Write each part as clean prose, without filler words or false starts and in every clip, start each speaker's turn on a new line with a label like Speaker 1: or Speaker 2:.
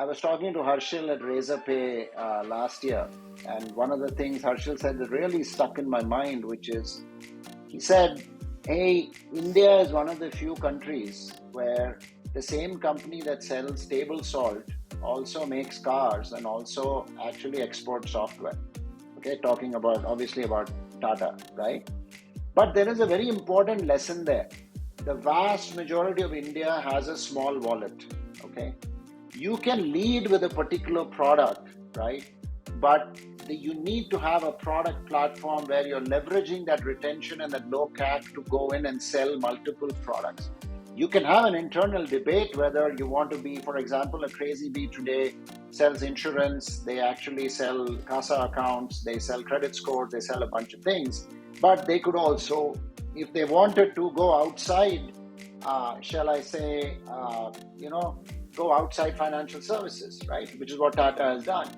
Speaker 1: I was talking to Harshil at Razorpay last year, and one of the things Harshil said that really stuck in my mind, which is he said, hey, India is one of the few countries where the same company that sells table salt also makes cars and also actually exports software. Okay, talking about obviously about Tata, right? But there is a very important lesson there. The vast majority of India has a small wallet. Okay, you can lead with a particular product, right? But you need to have a product platform where you're leveraging that retention and that low CAC to go in and sell multiple products. You can have an internal debate whether you want to be, for example, a crazy bee today sells insurance, they actually sell CASA accounts, they sell credit scores, they sell a bunch of things. But they could also, if they wanted to go outside, shall I say, go outside financial services, right? Which is what Tata has done.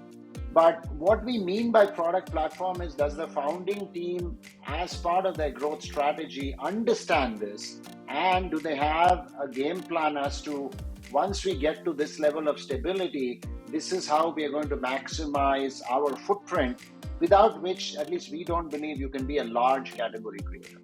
Speaker 1: But what we mean by product platform is, does the founding team, as part of their growth strategy, understand this? And do they have a game plan as to, once we get to this level of stability, this is how we are going to maximize our footprint, without which, at least we don't believe you can be a large category creator.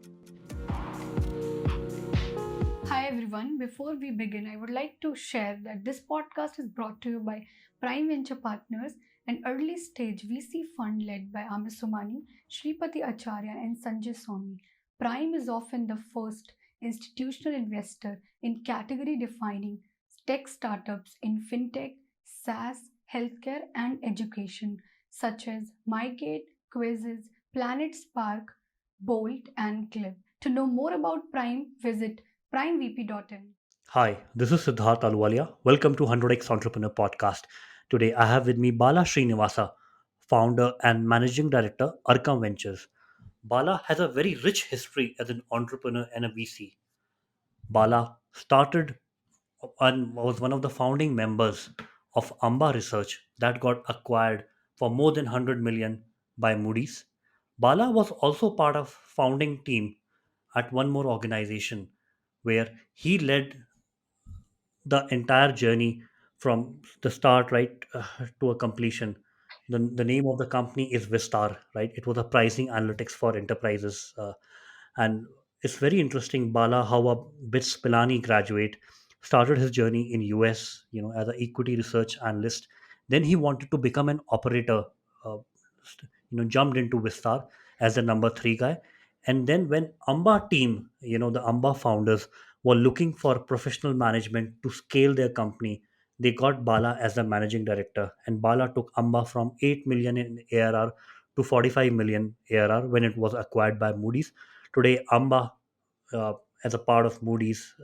Speaker 2: Hi everyone. Before we begin, I would like to share that this podcast is brought to you by Prime Venture Partners, an early stage VC fund led by Amit Somani, Shripati Acharya, and Sanjay Swami. Prime is often the first institutional investor in category defining tech startups in fintech, SaaS, healthcare, and education, such as MyGate, Quizzes, Planet Spark, Bolt, and Clip. To know more about Prime, visit primevp.in.
Speaker 3: Hi, this is Siddharth Aluwalia. Welcome to 100x Entrepreneur Podcast. Today I have with me Bala Srinivasa, founder and managing director, Arkam Ventures. Bala has a very rich history as an entrepreneur and a VC. Bala started and was one of the founding members of Amba Research that got acquired for more than 100 million by Moody's. Bala was also part of founding team at one more organization where he led the entire journey from the start, right, to a completion. The name of the company is Vistaar, right? It was a pricing analytics for enterprises. And it's very interesting, Bala, how a BITS Pilani graduate started his journey in US, as an equity research analyst. Then he wanted to become an operator, jumped into Vistaar as the number three guy. And then when Amba team, the Amba founders were looking for professional management to scale their company, they got Bala as the managing director. And Bala took Amba from 8 million in ARR to 45 million ARR when it was acquired by Moody's. Today, Amba, uh, as a part of Moody's,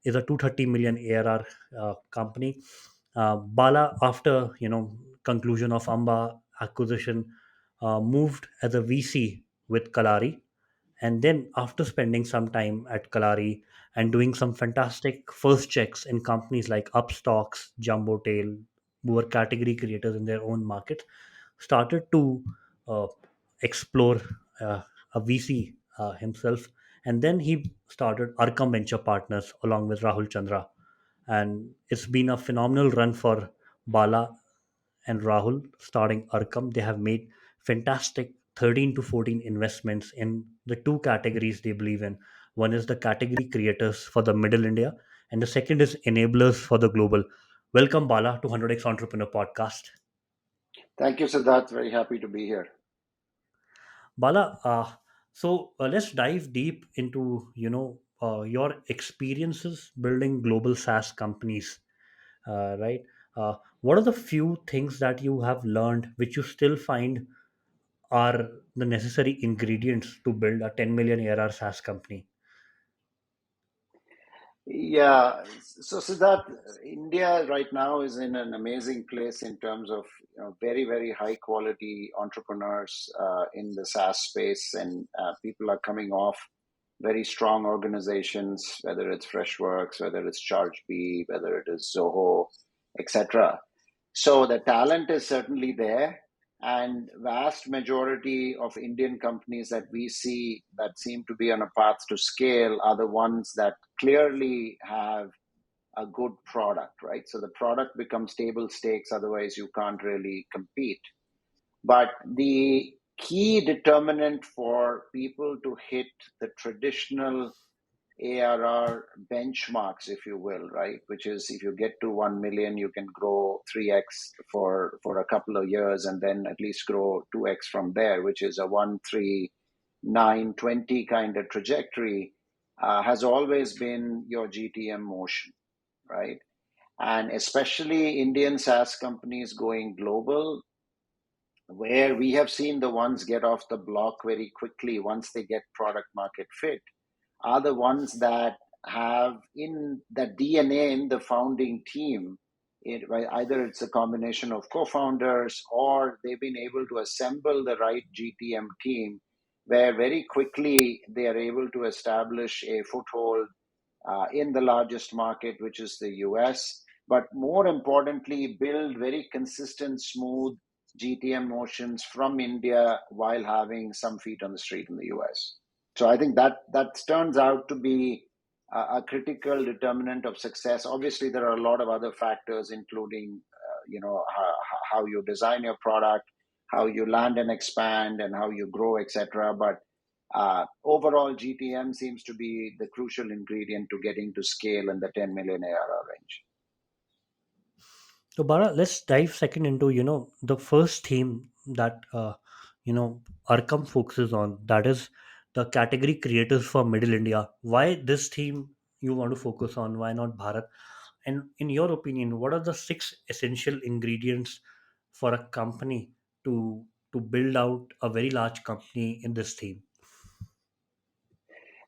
Speaker 3: is a 230 million ARR company. Bala, after conclusion of Amba acquisition, moved as a VC with Kalari, and then after spending some time at Kalari and doing some fantastic first checks in companies like Upstocks, Jumbotail, who were category creators in their own market, started to uh, explore a VC himself. And then he started Arkam Venture Partners along with Rahul Chandra. And it's been a phenomenal run for Bala and Rahul starting Arkam. They have made fantastic 13 to 14 investments in the two categories they believe in. One is the category creators for the middle India, and the second is enablers for the global. Welcome, Bala, to 100x Entrepreneur Podcast.
Speaker 1: Thank you, Siddharth. Very happy to be here.
Speaker 3: Bala, let's dive deep into your experiences building global SaaS companies, right? What are the few things that you have learned which you still find are the necessary ingredients to build a 10 million ARR SaaS company?
Speaker 1: Yeah, so Siddharth, India right now is in an amazing place in terms of very, very high quality entrepreneurs in the SaaS space, and people are coming off very strong organizations, whether it's Freshworks, whether it's ChargeBee, whether it is Zoho, etc. So the talent is certainly there, and vast majority of Indian companies that we see that seem to be on a path to scale are the ones that clearly have a good product, right? So the product becomes table stakes, otherwise you can't really compete. But the key determinant for people to hit the traditional ARR benchmarks, if you will, right? Which is if you get to 1 million, you can grow 3x for a couple of years and then at least grow 2x from there, which is a 1, 3, 9, 20 kind of trajectory, has always been your GTM motion, right? And especially Indian SaaS companies going global, where we have seen the ones get off the block very quickly once they get product market fit, are the ones that have in the DNA in the founding team. Right, either it's a combination of co-founders or they've been able to assemble the right GTM team where very quickly they are able to establish a foothold in the largest market, which is the US, but more importantly, build very consistent, smooth GTM motions from India while having some feet on the street in the US. So I think that turns out to be a critical determinant of success. Obviously, there are a lot of other factors, including how you design your product, how you land and expand, and how you grow, etc. But overall, GTM seems to be the crucial ingredient to getting to scale in the 10 million ARR range.
Speaker 3: So, Bara, let's dive second into the first theme that Arkam focuses on. That is the category creators for Middle India. Why this theme you want to focus on? Why not Bharat? And in your opinion, what are the six essential ingredients for a company to build out a very large company in this theme?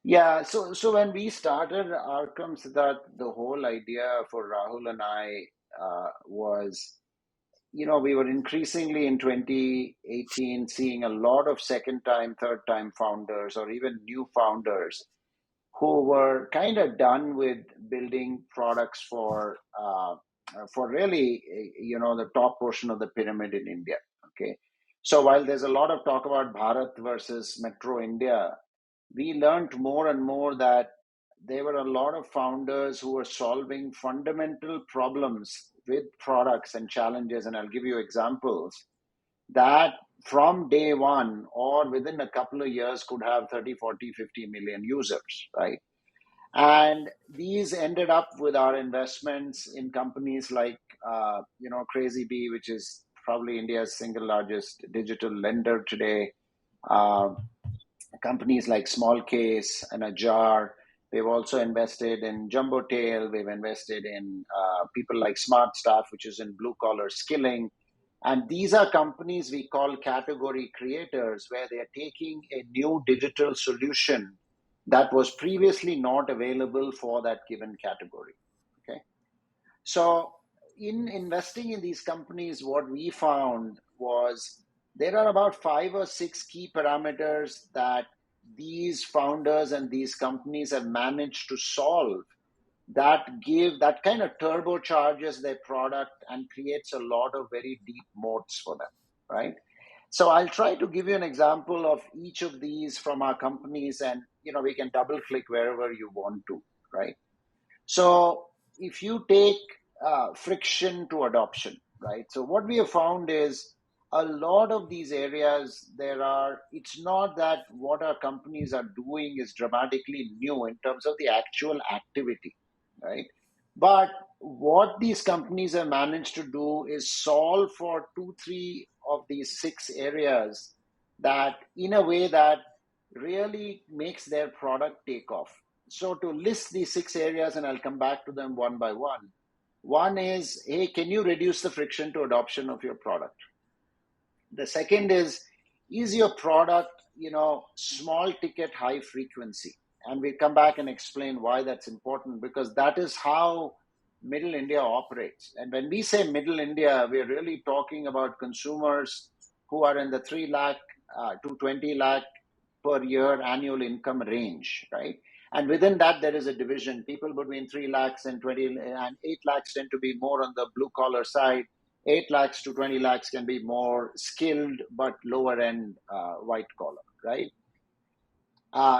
Speaker 1: Yeah, so when we started Arkam, Siddharth, the whole idea for Rahul and I was, we were increasingly in 2018 seeing a lot of second time, third time founders or even new founders who were kind of done with building products for really, the top portion of the pyramid in India. Okay. So while there's a lot of talk about Bharat versus Metro India, we learned more and more that there were a lot of founders who were solving fundamental problems with products and challenges. And I'll give you examples that from day one or within a couple of years could have 30, 40, 50 million users, right? And these ended up with our investments in companies like, Crazy Bee, which is probably India's single largest digital lender today. Uh, Companies like Small Case and Ajar. We've also invested in Jumbo Tail. We've invested in people like Smart Staff, which is in blue collar skilling. And these are companies we call category creators, where they're taking a new digital solution that was previously not available for that given category. Okay. So, in investing in these companies, what we found was there are about 5 or 6 key parameters that these founders and these companies have managed to solve that kind of turbocharges their product and creates a lot of very deep moats for them, right? So I'll try to give you an example of each of these from our companies, and we can double click wherever you want to, right? So if you take friction to adoption, right? So what we have found is a lot of these areas, it's not that what our companies are doing is dramatically new in terms of the actual activity, right? But what these companies have managed to do is solve for 2, 3 of these 6 areas that in a way that really makes their product take off. So to list these 6 areas, and I'll come back to them one by one. One is, hey, can you reduce the friction to adoption of your product? The second is your product, small ticket, high frequency? And we'll come back and explain why that's important, because that is how Middle India operates. And when we say Middle India, we're really talking about consumers who are in the 3 lakh to 20 lakh per year annual income range, right? And within that, there is a division. People between 3 lakhs and 20 and 8 lakhs tend to be more on the blue collar side. 8 lakhs to 20 lakhs can be more skilled, but lower end white collar, right?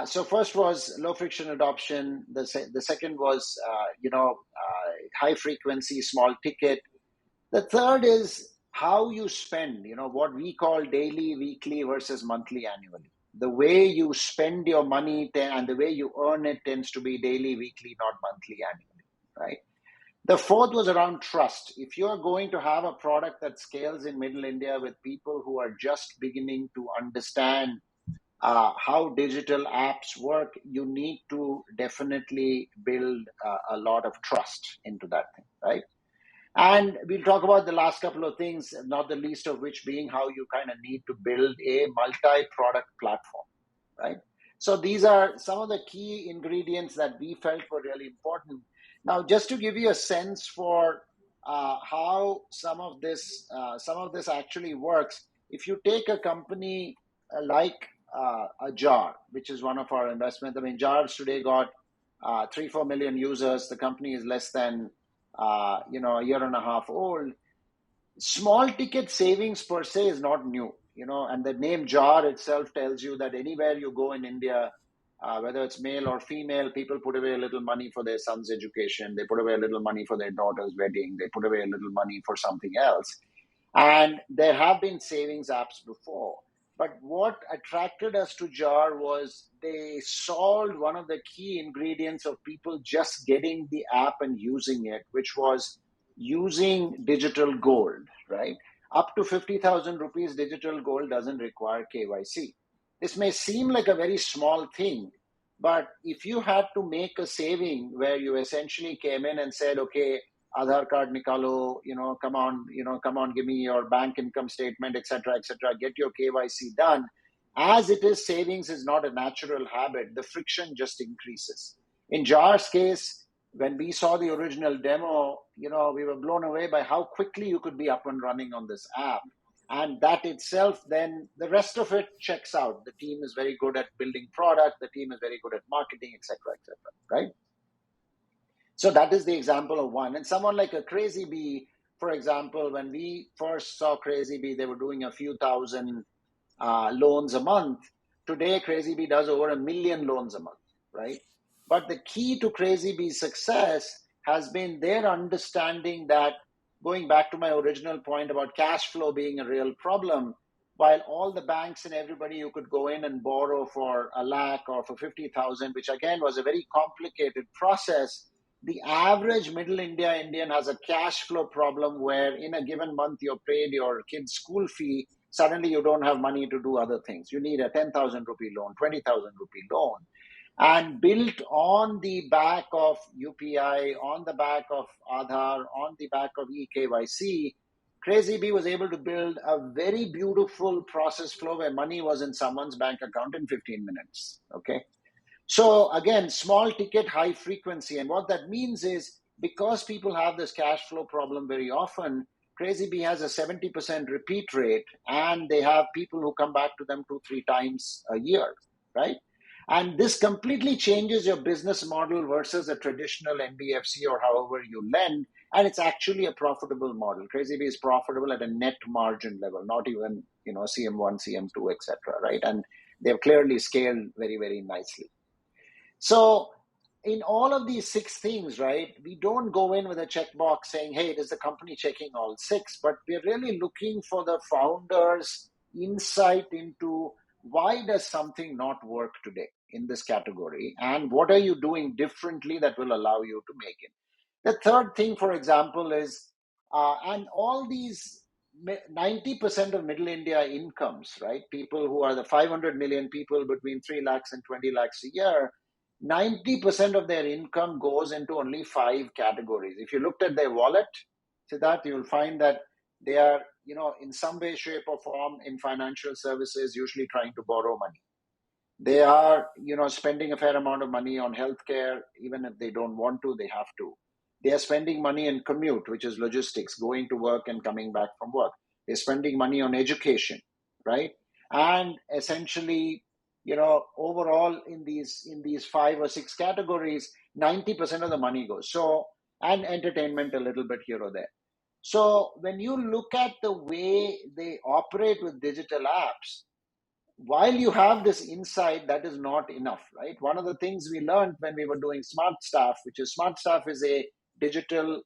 Speaker 1: So first was low friction adoption. The second was high frequency, small ticket. The third is how you spend. What we call daily, weekly versus monthly, annually. The way you spend your money and the way you earn it tends to be daily, weekly, not monthly, annually, right? The fourth was around trust. If you're going to have a product that scales in Middle India with people who are just beginning to understand how digital apps work, you need to definitely build a lot of trust into that thing, right? And we'll talk about the last couple of things, not the least of which being how you kind of need to build a multi-product platform, right? So these are some of the key ingredients that we felt were really important. Now, just to give you a sense for how some of this actually works, if you take a company like a jar, which is one of our investments. I mean, jars today got 3-4 million users. The company is less than a year and a half old. Small ticket savings per se is not new, and the name jar itself tells you that anywhere you go in India, whether it's male or female, people put away a little money for their son's education, they put away a little money for their daughter's wedding, they put away a little money for something else. And there have been savings apps before. But what attracted us to Jar was they solved one of the key ingredients of people just getting the app and using it, which was using digital gold, right? Up to 50,000 rupees digital gold doesn't require KYC. This may seem like a very small thing, but if you had to make a saving where you essentially came in and said, okay, Aadhaar card nikalo, come on, give me your bank income statement, etc., etc., get your KYC done. As it is, savings is not a natural habit. The friction just increases. In Jar's case, when we saw the original demo, we were blown away by how quickly you could be up and running on this app. And that itself, then the rest of it checks out. The team is very good at building product. The team is very good at marketing, etc., etc., right? So that is the example of one. And someone like a Crazy Bee, for example, when we first saw Crazy Bee, they were doing a few thousand loans a month. Today, Crazy Bee does over 1 million loans a month, right? But the key to Crazy Bee's success has been their understanding that, going back to my original point about cash flow being a real problem, while all the banks and everybody you could go in and borrow for 1 lakh or for 50,000, which again was a very complicated process, the average middle Indian has a cash flow problem where in a given month you're paid your kid's school fee, suddenly you don't have money to do other things. You need a 10,000 rupee loan, 20,000 rupee loan. And built on the back of UPI, on the back of Aadhaar, on the back of eKYC, Crazy Bee was able to build a very beautiful process flow where money was in someone's bank account in 15 minutes. Okay. So again, small ticket, high frequency. And what that means is because people have this cash flow problem very often, Crazy Bee has a 70% repeat rate, and they have people who come back to them 2-3 times a year, right? And this completely changes your business model versus a traditional NBFC or however you lend. And it's actually a profitable model. Crazy Bee is profitable at a net margin level, not even, CM1, CM2, etc., right? And they've clearly scaled very, very nicely. So in all of these 6 things, right, we don't go in with a checkbox saying, hey, is the company checking all 6? But we're really looking for the founder's insight into why does something not work today in this category? And what are you doing differently that will allow you to make it? The third thing, for example, is, and all these 90% of middle India incomes, right? People who are the 500 million people between 3 lakhs and 20 lakhs a year, 90% of their income goes into only 5 categories. If you looked at their wallet, Siddharth, you'll find that they are, in some way, shape, or form in financial services, usually trying to borrow money. They are, spending a fair amount of money on healthcare. Even if they don't want to, they have to. They are spending money in commute, which is logistics, going to work and coming back from work. They're spending money on education, right? And essentially, overall in these 5 or 6 categories, 90% of the money goes. So, and entertainment a little bit here or there. So when you look at the way they operate with digital apps, while you have this insight, that is not enough, right? One of the things we learned when we were doing Smart Staff, which is Smart Staff is a digital,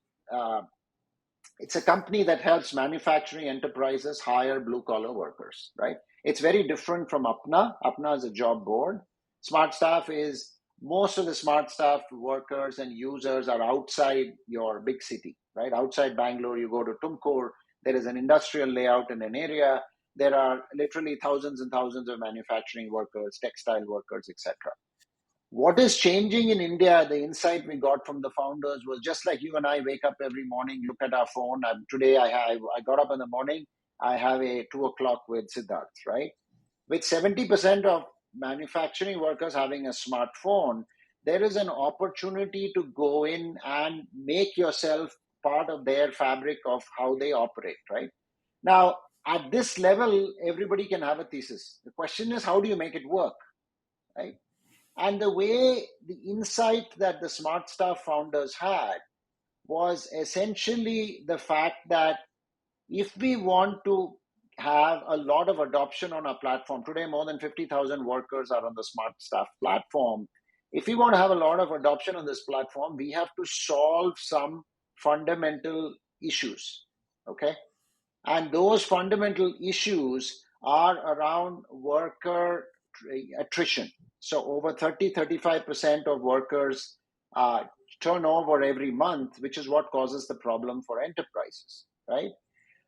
Speaker 1: it's a company that helps manufacturing enterprises hire blue collar workers, right? It's very different from Apna. Apna is a job board. Smart Staff is most of the Smart Staff workers and users are outside your big city, right? Outside Bangalore, you go to Tumkur, there is an industrial layout in an area. There are literally thousands and thousands of manufacturing workers, textile workers, etc. What is changing in India, the insight we got from the founders was just like you and I wake up every morning, look at our phone. Today I got up in the morning, I have a 2 o'clock with Siddharth, right? With 70% of manufacturing workers having a smartphone, there is an opportunity to go in and make yourself part of their fabric of how they operate, right? Now, at this level, everybody can have a thesis. The question is, how do you make it work, right? And the way, the insight that the Smart Staff founders had was essentially the fact that if we want to have a lot of adoption on our platform, today more than 50,000 workers are on the Smart Staff platform. If we want to have a lot of adoption on this platform, we have to solve some fundamental issues, okay? And those fundamental issues are around worker attrition. So over 35% of workers turn over every month, which is what causes the problem for enterprises, right?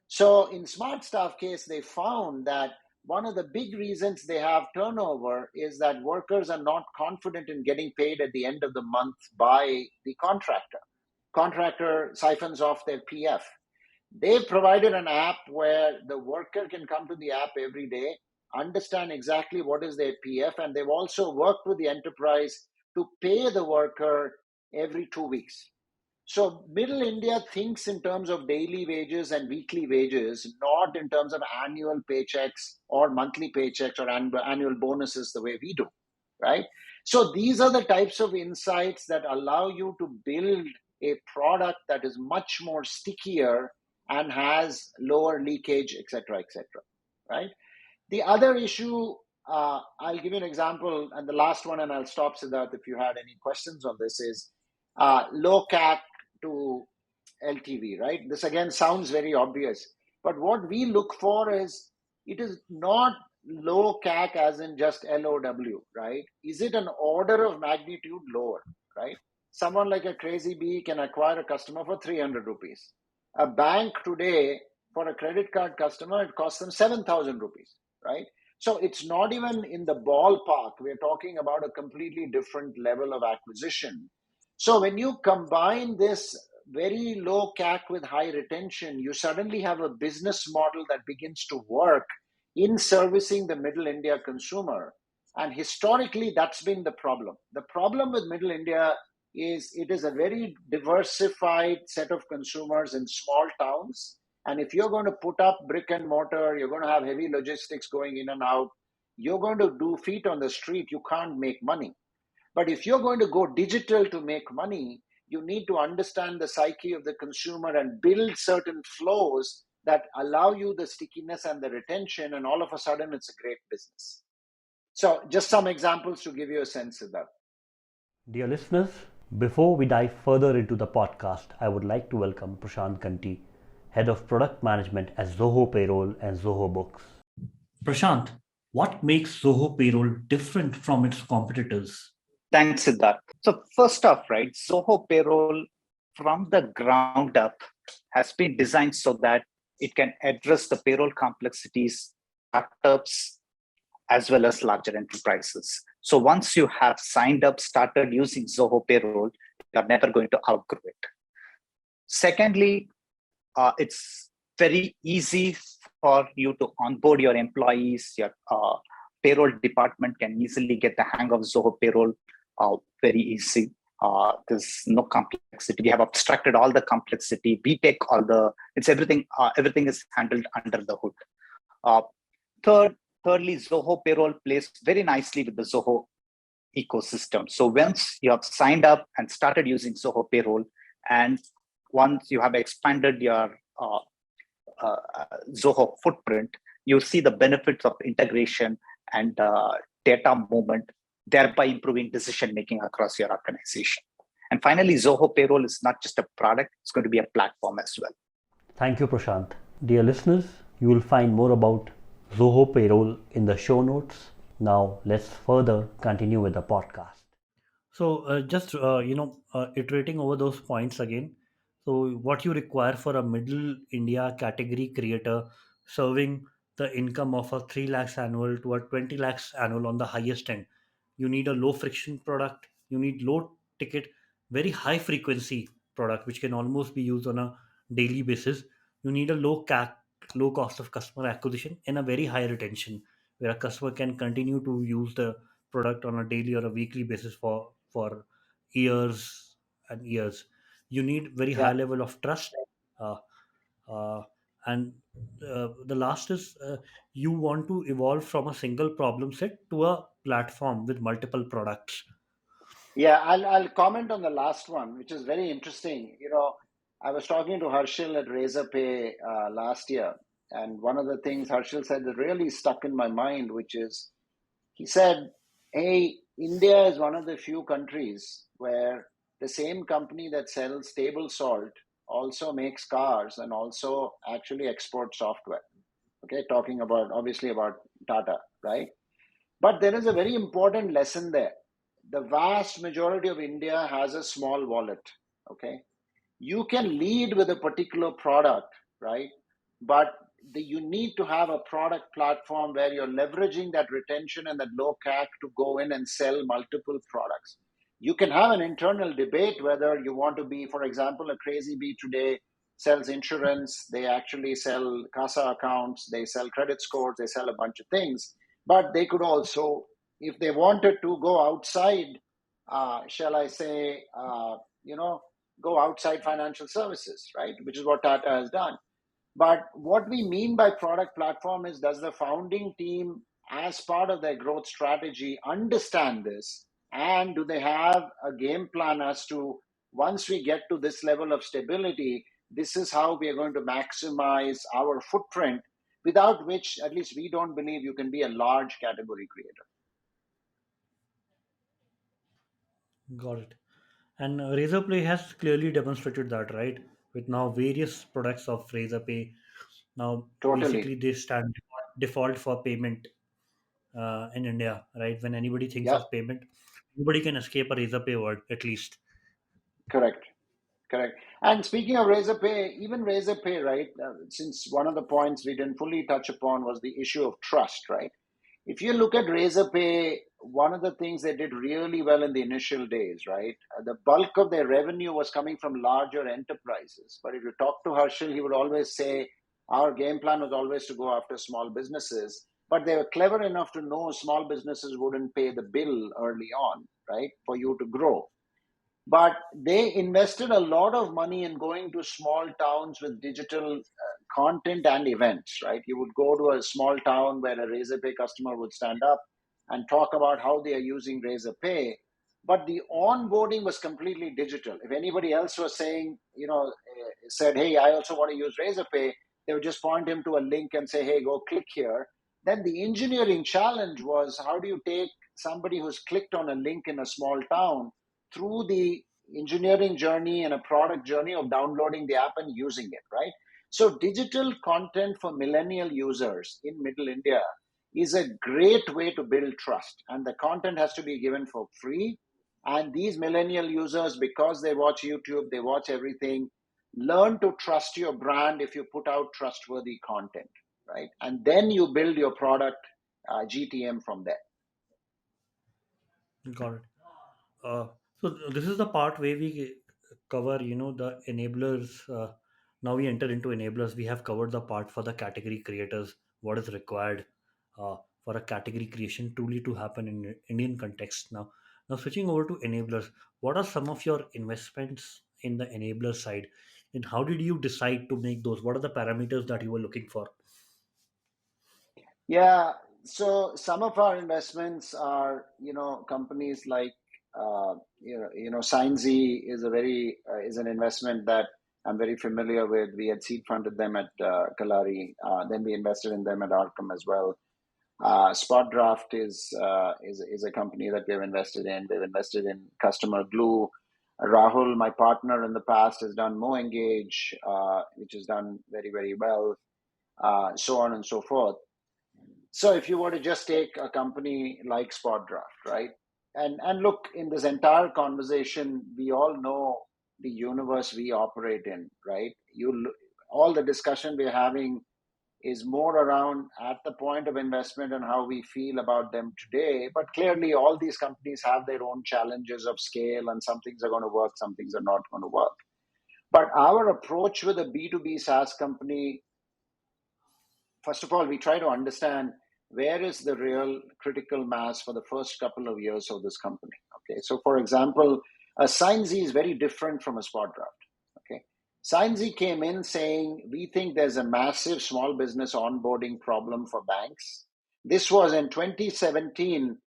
Speaker 1: So in Smart Staff case, they found that one of the big reasons they have turnover is that workers are not confident in getting paid at the end of the month by the contractor. Contractor siphons off their PF. They've provided an app where the worker can come to the app every day, understand exactly what is their PF, and they've also worked with the enterprise to pay the worker every 2 weeks. So middle India thinks in terms of daily wages and weekly wages, not in terms of annual paychecks or monthly paychecks or annual bonuses the way we do, right? So these are the types of insights that allow you to build a product that is much more stickier and has lower leakage, etc., right? The other issue, I'll give you an example, and the last one, and I'll stop, Siddharth, if you had any questions on this, is low CAC to LTV, right? This again sounds very obvious, but what we look for is, it is not low CAC as in just LOW, right? Is it an order of magnitude lower, right? Someone like a Crazy Bee can acquire a customer for 300 rupees. A bank today, for a credit card customer, it costs them 7,000 rupees, right? So it's not even in the ballpark. We're talking about a completely different level of acquisition. So when you combine this very low CAC with high retention, you suddenly have a business model that begins to work in servicing the middle India consumer. And historically, that's been the problem. The problem with middle India is it is a very diversified set of consumers in small towns. And if you're going to put up brick and mortar, you're going to have heavy logistics going in and out, you're going to do feet on the street, you can't make money. But if you're going to go digital to make money, you need to understand the psyche of the consumer and build certain flows that allow you the stickiness and the retention, and all of a sudden it's a great business. So just some examples to give you a sense of that.
Speaker 3: Dear listeners, before we dive further into the podcast, I would like to welcome Prashant Ganti, Head of Product Management at Zoho Payroll and Zoho Books. Prashant, what makes Zoho Payroll different from its competitors?
Speaker 4: Thanks, Siddharth. So first off, right, Zoho Payroll from the ground up has been designed so that it can address the payroll complexities, startups, as well as larger enterprises. So once you have signed up, started using Zoho Payroll, you're never going to outgrow it. Secondly, it's very easy for you to onboard your employees. Your payroll department can easily get the hang of Zoho Payroll very easy. There's no complexity. We have abstracted all the complexity. We take all it's everything. Everything is handled under the hood. Thirdly, Zoho Payroll plays very nicely with the Zoho ecosystem. So once you have signed up and started using Zoho Payroll, and once you have expanded your Zoho footprint, you see the benefits of integration and data movement, thereby improving decision making across your organization. And finally, Zoho Payroll is not just a product, it's going to be a platform as well.
Speaker 3: Thank you, Prashant. Dear listeners, you will find more about Zoho Payroll in the show notes. Now, let's further continue with the podcast. So, just iterating over those points again. So, what you require for a middle India category creator serving the income of a 3 lakhs annual to a 20 lakhs annual on the highest end, you need a low friction product. You need low ticket, very high frequency product which can almost be used on a daily basis. You need a low CAC, low cost of customer acquisition, and a very high retention where a customer can continue to use the product on a daily or a weekly basis for years and years. You need very high
Speaker 1: Yeah.
Speaker 3: level of trust, uh, uh, and the last is you want to evolve from a single problem set to a platform with multiple products.
Speaker 1: Yeah, I'll comment on the last one, which is very interesting. I was talking to Harshil at Razorpay last year, and one of the things Harshil said that really stuck in my mind, which is he said, "Hey, India is one of the few countries where the same company that sells table salt also makes cars and also actually exports software." Okay, talking about obviously about Tata, right? But there is a very important lesson there. The vast majority of India has a small wallet. Okay. You can lead with a particular product, right? But you need to have a product platform where you're leveraging that retention and that low CAC to go in and sell multiple products. You can have an internal debate whether you want to be, for example, a Crazy Bee today sells insurance, they actually sell CASA accounts, they sell credit scores, they sell a bunch of things. But they could also, if they wanted to go outside, shall I say, go outside financial services, right? Which is what Tata has done. But what we mean by product platform is, does the founding team, as part of their growth strategy, understand this? And do they have a game plan as to, once we get to this level of stability, this is how we are going to maximize our footprint, without which, at least we don't believe you can be a large category creator.
Speaker 3: Got it. And Razorpay has clearly demonstrated that, right? With now various products of Razorpay. Now,
Speaker 1: Totally.
Speaker 3: basically, they stand default for payment in India, right? When anybody thinks
Speaker 1: Yeah,
Speaker 3: of payment, nobody can escape a Razorpay word, at least.
Speaker 1: correct. Correct. And speaking of Razorpay, even Razorpay, right? Since one of the points we didn't fully touch upon was the issue of trust, right? If you look at Razorpay, one of the things they did really well in the initial days, right? The bulk of their revenue was coming from larger enterprises. But if you talk to Harshil, he would always say, our game plan was always to go after small businesses. But they were clever enough to know small businesses wouldn't pay the bill early on, right? For you to grow. But they invested a lot of money in going to small towns with digital content and events, right? You would go to a small town where a Razorpay customer would stand up and talk about how they are using Razorpay. But the onboarding was completely digital. If anybody else was saying, said, hey, I also want to use Razorpay, they would just point him to a link and say, hey, go click here. Then the engineering challenge was, how do you take somebody who's clicked on a link in a small town through the engineering journey and a product journey of downloading the app and using it, right? So digital content for millennial users in middle India is a great way to build trust. And the content has to be given for free. And these millennial users, because they watch YouTube, they watch everything, learn to trust your brand if you put out trustworthy content, right? And then you build your product GTM from there.
Speaker 3: Got it. Uh, so this is the part where we cover, the enablers. Now we enter into enablers. We have covered the part for the category creators, what is required for a category creation truly to happen in Indian context. Now switching over to enablers, what are some of your investments in the enabler side, and how did you decide to make those? What are the parameters that you were looking for?
Speaker 1: Yeah, so some of our investments are, companies like, Signzy is is an investment that I'm very familiar with. We had seed funded them at Kalari. Then we invested in them at Arkam as well. Spotdraft is a company that we've invested in. We've invested in Customer Glue. Rahul, my partner in the past, has done MoEngage, which has done very, very well, so on and so forth. So if you were to just take a company like Spotdraft, right? And look, in this entire conversation, we all know the universe we operate in, right? All the discussion we're having is more around at the point of investment and how we feel about them today. But clearly, all these companies have their own challenges of scale, and some things are going to work, some things are not going to work. But our approach with a B2B SaaS company, first of all, we try to understand where is the real critical mass for the first couple of years of this company. Okay, so for example, a Signzy is very different from a Spotdraft. Okay, Signzy came in saying, we think there's a massive small business onboarding problem for banks. This was in 2017.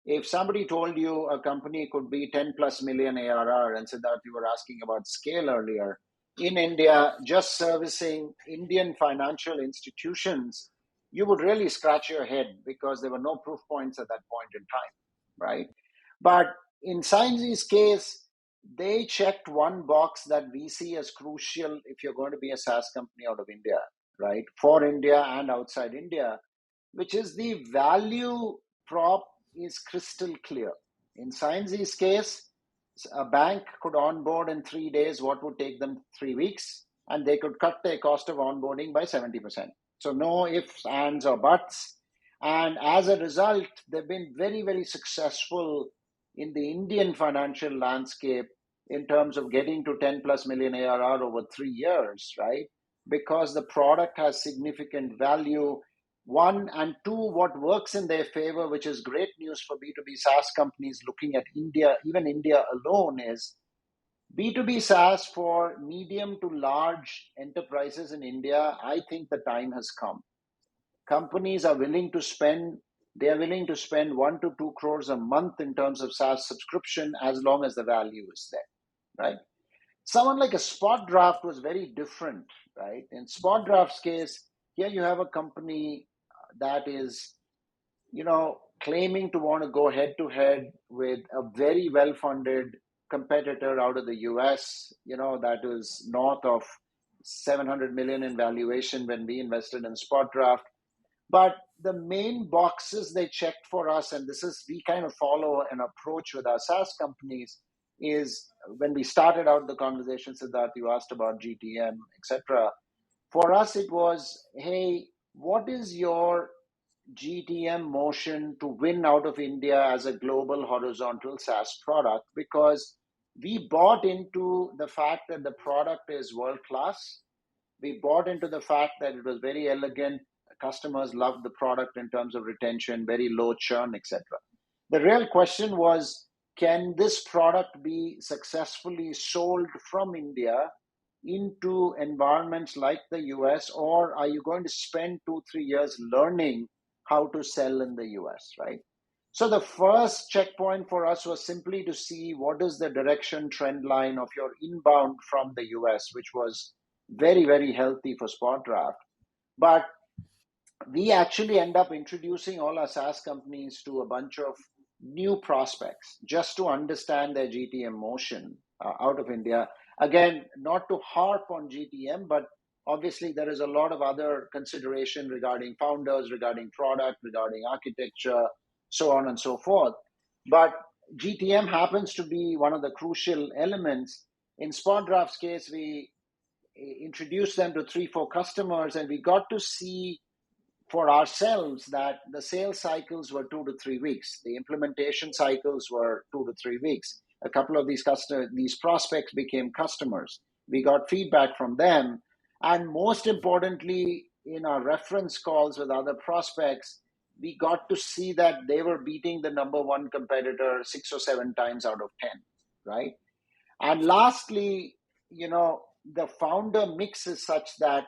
Speaker 1: If somebody told you a company could be 10 plus million ARR, and Siddharth, you were asking about scale earlier, in India, just servicing Indian financial institutions, you would really scratch your head because there were no proof points at that point in time, right? But in Signzy's case, they checked one box that we see as crucial if you're going to be a SaaS company out of India, right? For India and outside India, which is the value prop is crystal clear. In Signzy's case, a bank could onboard in 3 days what would take them 3 weeks, and they could cut their cost of onboarding by 70%. So no ifs, ands, or buts. And as a result, they've been very, very successful in the Indian financial landscape in terms of getting to 10 plus million ARR over 3 years, right? Because the product has significant value. One, and two, what works in their favor, which is great news for B2B SaaS companies looking at India, even India alone, is B2B SaaS for medium to large enterprises in India. I think the time has come. Companies are willing to spend, they are willing to spend 1 to 2 crores a month in terms of SaaS subscription as long as the value is there, right? Someone like a Spotdraft was very different, right? In Spotdraft's case, here you have a company that is, claiming to want to go head to head with a very well-funded competitor out of the US, that is north of 700 million in valuation when we invested in Spotdraft. But the main boxes they checked for us, and we kind of follow an approach with our SaaS companies, is when we started out the conversation, Siddharth, you asked about GTM, etc. For us, it was, hey, what is your GTM motion to win out of India as a global horizontal SaaS product? Because we bought into the fact that the product is world-class. We bought into the fact that it was very elegant. Customers loved the product in terms of retention, very low churn, etc. The real question was, can this product be successfully sold from India into environments like the US, or are you going to spend 2-3 years learning how to sell in the US, right? So the first checkpoint for us was simply to see what is the direction trend line of your inbound from the US, which was very, very healthy for Spotdraft. But we actually end up introducing all our SaaS companies to a bunch of new prospects just to understand their GTM motion out of India. Again, not to harp on GTM, but obviously there is a lot of other consideration regarding founders, regarding product, regarding architecture, so on and so forth. But GTM happens to be one of the crucial elements. In Spotdraft's case, we introduced them to 3-4 customers, and we got to see for ourselves that the sales cycles were 2 to 3 weeks. The implementation cycles were 2 to 3 weeks. A couple of these prospects became customers. We got feedback from them. And most importantly, in our reference calls with other prospects, we got to see that they were beating the number one competitor 6 or 7 times out of 10, right? And lastly, the founder mix is such that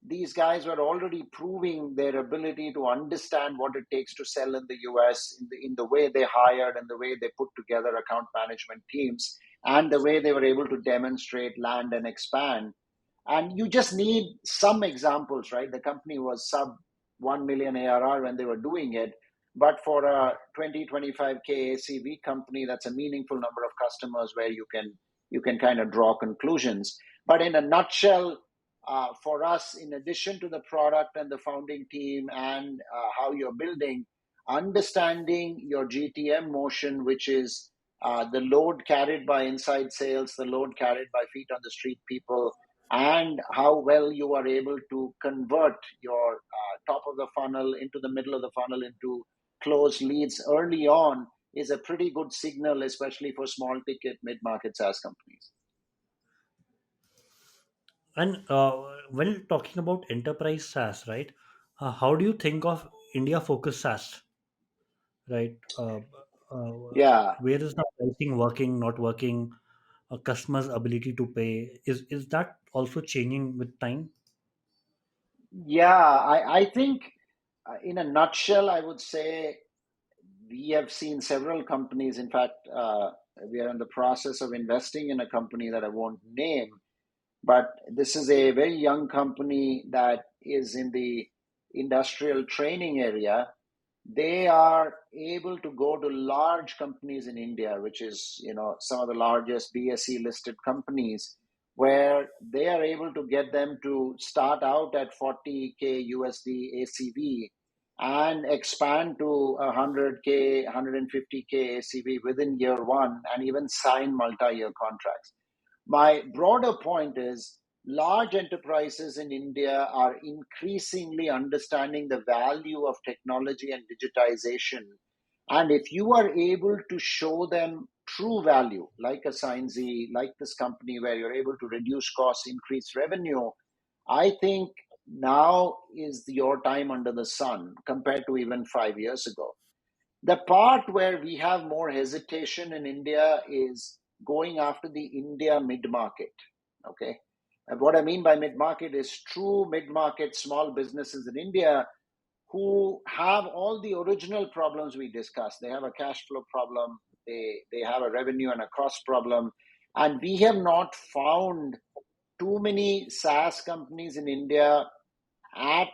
Speaker 1: these guys were already proving their ability to understand what it takes to sell in the US in the way they hired and the way they put together account management teams and the way they were able to demonstrate, land, and expand. And you just need some examples, right? The company was sub 1 million ARR when they were doing it. But for a 20-25K ACV company, that's a meaningful number of customers where you can kind of draw conclusions. But in a nutshell, for us, in addition to the product and the founding team and how you're building, understanding your GTM motion, which is the load carried by inside sales, the load carried by feet on the street people, and how well you are able to convert your top of the funnel into the middle of the funnel into closed leads early on is a pretty good signal, especially for small ticket mid-market SaaS companies.
Speaker 3: And when talking about enterprise SaaS, right? How do you think of India-focused SaaS, right?
Speaker 1: Yeah,
Speaker 3: Where is the pricing working, not working? A customer's ability to pay is that also changing with time?
Speaker 1: yeah. I think in a nutshell, I would say we have seen several companies. In fact, we are in the process of investing in a company that I won't name, but this is a very young company that is in the industrial training area. They are able to go to large companies in India, which is, some of the largest BSE listed companies, where they are able to get them to start out at 40K USD ACV and expand to 100K, 150K ACV within year one, and even sign multi-year contracts. My broader point is large enterprises in India are increasingly understanding the value of technology and digitization. And if you are able to show them true value, like a Signzy, like this company where you're able to reduce costs, increase revenue, I think now is your time under the sun compared to even 5 years ago. The part where we have more hesitation in India is going after the India mid-market. Okay. And what I mean by mid-market is true mid-market small businesses in India who have all the original problems we discussed. They have a cash flow problem, they have a revenue and a cost problem. And we have not found too many SaaS companies in India at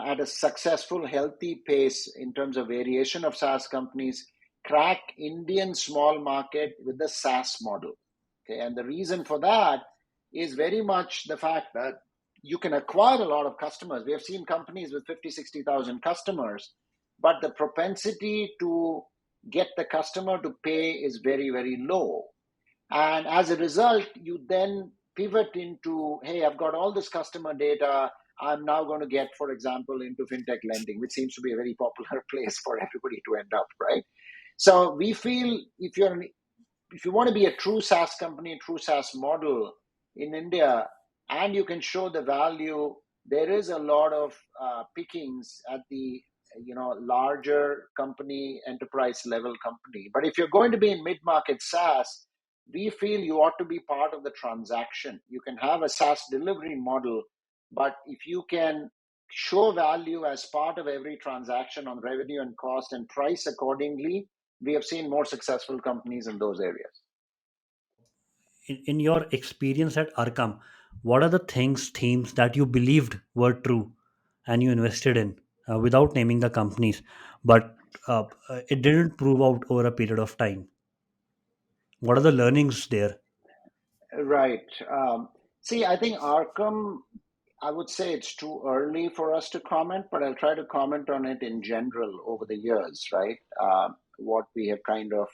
Speaker 1: at a successful, healthy pace in terms of variation of SaaS companies crack Indian small market with the SaaS model. Okay, and the reason for that is very much the fact that you can acquire a lot of customers. We have seen companies with 50, 60,000 customers, but the propensity to get the customer to pay is very, very low. And as a result, you then pivot into, hey, I've got all this customer data. I'm now going to get, for example, into fintech lending, which seems to be a very popular place for everybody to end up, right? So we feel if you want to be a true SaaS company, a true SaaS model in India, and you can show the value, there is a lot of pickings at the larger company, enterprise level company. But if you're going to be in mid-market SaaS, we feel you ought to be part of the transaction. You can have a SaaS delivery model, but if you can show value as part of every transaction on revenue and cost and price accordingly, we have seen more successful companies in those areas.
Speaker 3: In your experience at Arkam, what are the themes that you believed were true and you invested in without naming the companies, but it didn't prove out over a period of time? What are the learnings there?
Speaker 1: Right. See, I think Arkam, I would say it's too early for us to comment, but I'll try to comment on it in general over the years, right? What we have kind of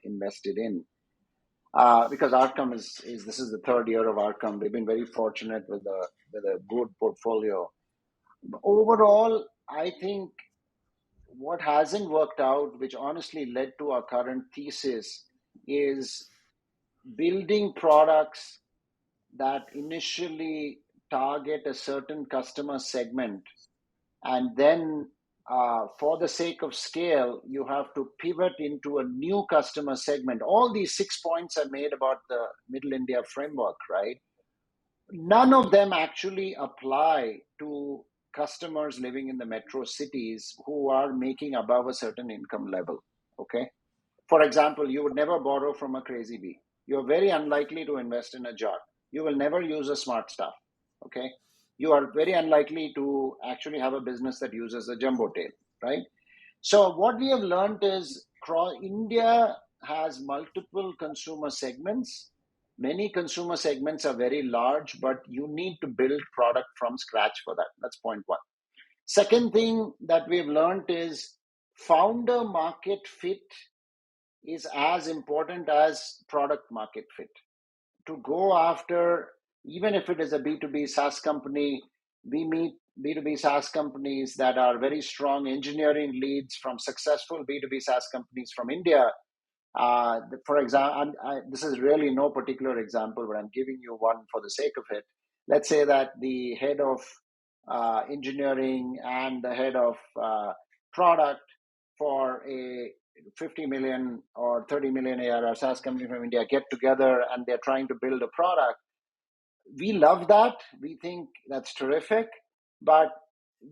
Speaker 1: invested in. Because Arkam is this is the third year of Arkam. We've been very fortunate with a good portfolio. Overall, I think what hasn't worked out, which honestly led to our current thesis, is building products that initially target a certain customer segment, and then for the sake of scale, you have to pivot into a new customer segment. All these 6 points I made about the Middle India framework, right? None of them actually apply to customers living in the metro cities who are making above a certain income level. Okay. For example, you would never borrow from a crazy bee. You're very unlikely to invest in a jar. You will never use a smart stuff. Okay. You are very unlikely to actually have a business that uses a jumbo tail, right? So what we have learned is India has multiple consumer segments. Many consumer segments are very large, but you need to build product from scratch for that. That's point one. Second thing that we've learned is founder market fit is as important as product market fit. To go after, even if it is a B2B SaaS company, we meet B2B SaaS companies that are very strong engineering leads from successful B2B SaaS companies from India. For example, this is really no particular example, but I'm giving you one for the sake of it. Let's say that the head of engineering and the head of product for a 50 million or 30 million ARR SaaS company from India get together and they're trying to build a product. We love that. We think that's terrific. But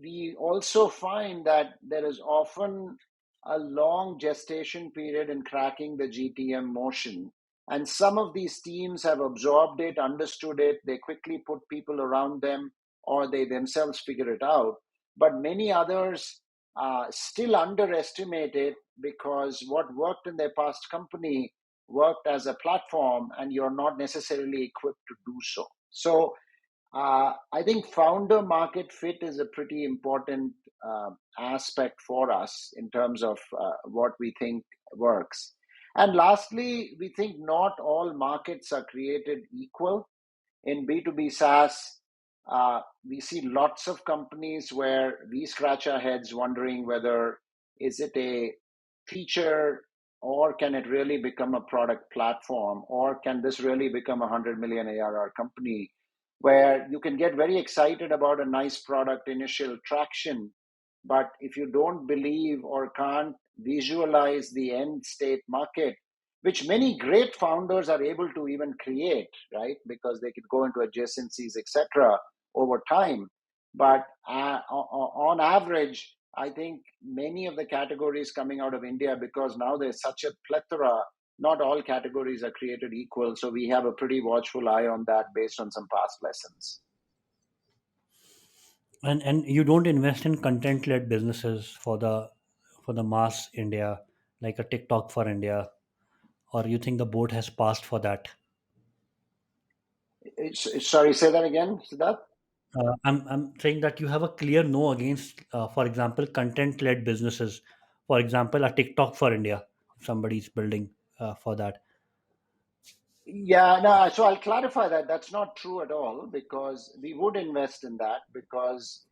Speaker 1: we also find that there is often a long gestation period in cracking the GTM motion. And some of these teams have absorbed it, understood it, they quickly put people around them, or they themselves figure it out. But many others still underestimate it because what worked in their past company worked as a platform, and you're not necessarily equipped to do so. So I think founder market fit is a pretty important aspect for us in terms of what we think works. And lastly, we think not all markets are created equal. In B2B SaaS, we see lots of companies where we scratch our heads wondering whether is it a feature or can it really become a product platform, or can this really become a 100 million ARR company where you can get very excited about a nice product initial traction, but if you don't believe or can't visualize the end state market, which many great founders are able to even create, right? Because they could go into adjacencies, etc., over time. But on average, I think many of the categories coming out of India, because now there's such a plethora, not all categories are created equal. So we have a pretty watchful eye on that based on some past lessons.
Speaker 3: And you don't invest in content led businesses for the mass India, like a TikTok for India, or you think the boat has passed for that?
Speaker 1: Sorry, say that again, Siddharth?
Speaker 3: I'm saying that you have a clear no against, for example, content led businesses. For example, a TikTok for India, if somebody's building for that.
Speaker 1: Yeah, no, so I'll clarify that. That's not true at all, because we would invest in that, because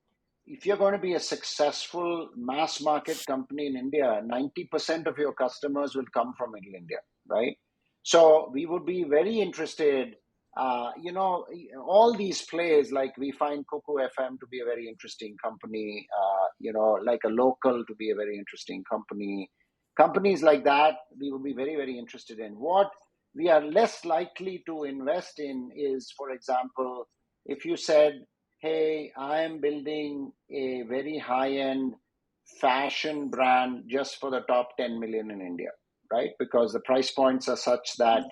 Speaker 1: if you're going to be a successful mass market company in India, 90% of your customers will come from India, right? So we would be very interested, all these plays, like we find Kuku FM to be a very interesting company, like a local to be a very interesting company. Companies like that, we would be very, very interested in. What we are less likely to invest in is, for example, if you said, hey, I am building a very high-end fashion brand just for the top 10 million in India, right? Because the price points are such that,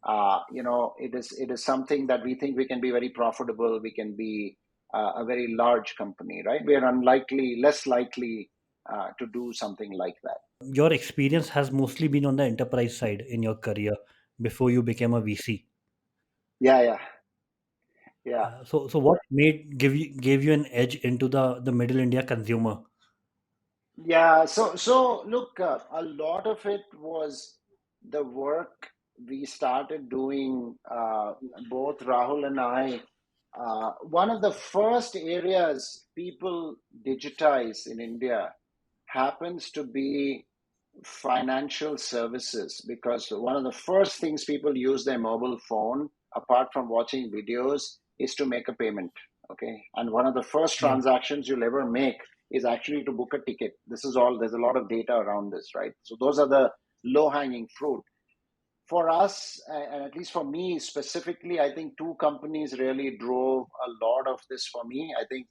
Speaker 1: it is something that we think we can be very profitable. We can be a very large company, right? We are less likely to do something like that.
Speaker 3: Your experience has mostly been on the enterprise side in your career before you became a VC.
Speaker 1: Yeah.
Speaker 3: So what made gave you an edge into the middle India consumer?
Speaker 1: Yeah, so look, a lot of it was the work we started doing, both Rahul and I. One of the first areas people digitize in India happens to be financial services, because one of the first things people use their mobile phone, apart from watching videos, is to make a payment. Okay. And one of the first
Speaker 3: Yeah.
Speaker 1: transactions you'll ever make is actually to book a ticket. There's a lot of data around this, right? So those are the low hanging fruit. For us, and at least for me specifically, I think two companies really drove a lot of this for me. I think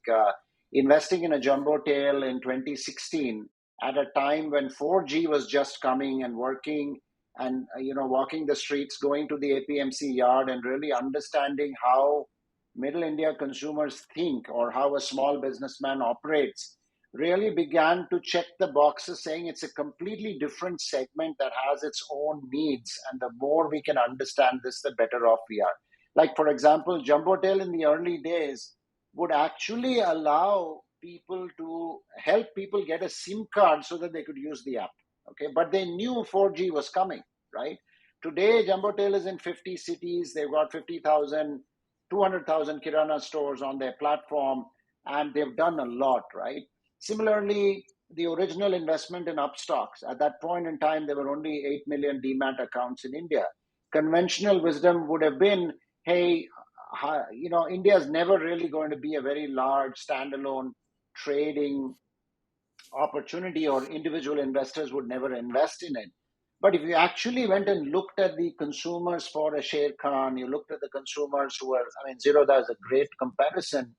Speaker 1: investing in a jumbo tail in 2016 at a time when 4G was just coming and working, and walking the streets, going to the APMC yard and really understanding how middle India consumers think or how a small businessman operates really began to check the boxes, saying it's a completely different segment that has its own needs. And the more we can understand this, the better off we are. Like, for example, Jumbotail in the early days would actually allow people to help people get a SIM card so that they could use the app. Okay, but they knew 4G was coming, right? Today, Jumbotail is in 50 cities. They've got 50,000, 200,000 Kirana stores on their platform, and they've done a lot, right? Similarly, the original investment in Upstocks, at that point in time, there were only 8 million demat accounts in India. Conventional wisdom would have been, hey, India is never really going to be a very large standalone trading opportunity, or individual investors would never invest in it. But if you actually went and looked at the consumers for a Sher Khan, you looked at the consumers who are, Zerodha is a great comparison.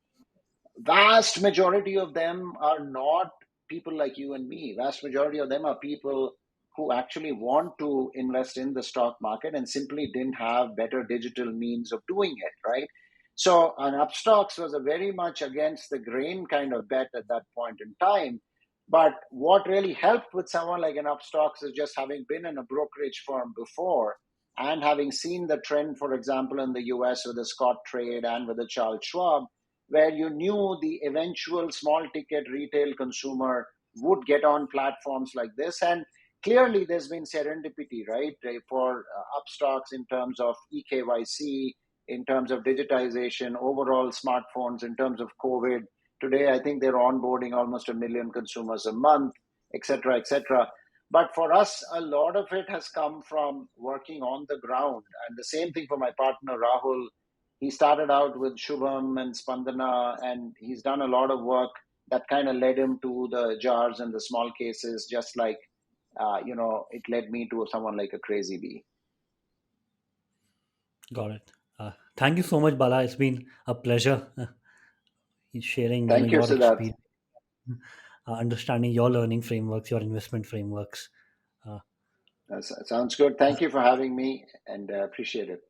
Speaker 1: Vast majority of them are not people like you and me. Vast majority of them are people who actually want to invest in the stock market and simply didn't have better digital means of doing it, right? So an Upstocks was a very much against the grain kind of bet at that point in time. But what really helped with someone like an Upstocks is just having been in a brokerage firm before and having seen the trend, for example, in the US with the Scott Trade and with the Charles Schwab, where you knew the eventual small ticket retail consumer would get on platforms like this. And clearly there's been serendipity, right, for Upstocks in terms of eKYC, in terms of digitization, overall smartphones, in terms of COVID. Today, I think they're onboarding almost 1 million consumers a month, et cetera, et cetera. But for us, a lot of it has come from working on the ground. And the same thing for my partner, Rahul. He started out with Shubham and Spandana, and he's done a lot of work that kind of led him to the jars and the small cases, just like, it led me to someone like a Crazy Bee.
Speaker 3: Got it. Thank you so much, Bala. It's been a pleasure sharing,
Speaker 1: Thank you,
Speaker 3: your
Speaker 1: Siddharth.
Speaker 3: experience, understanding your learning frameworks, your investment frameworks.
Speaker 1: That sounds good. Thank you for having me, and appreciate it.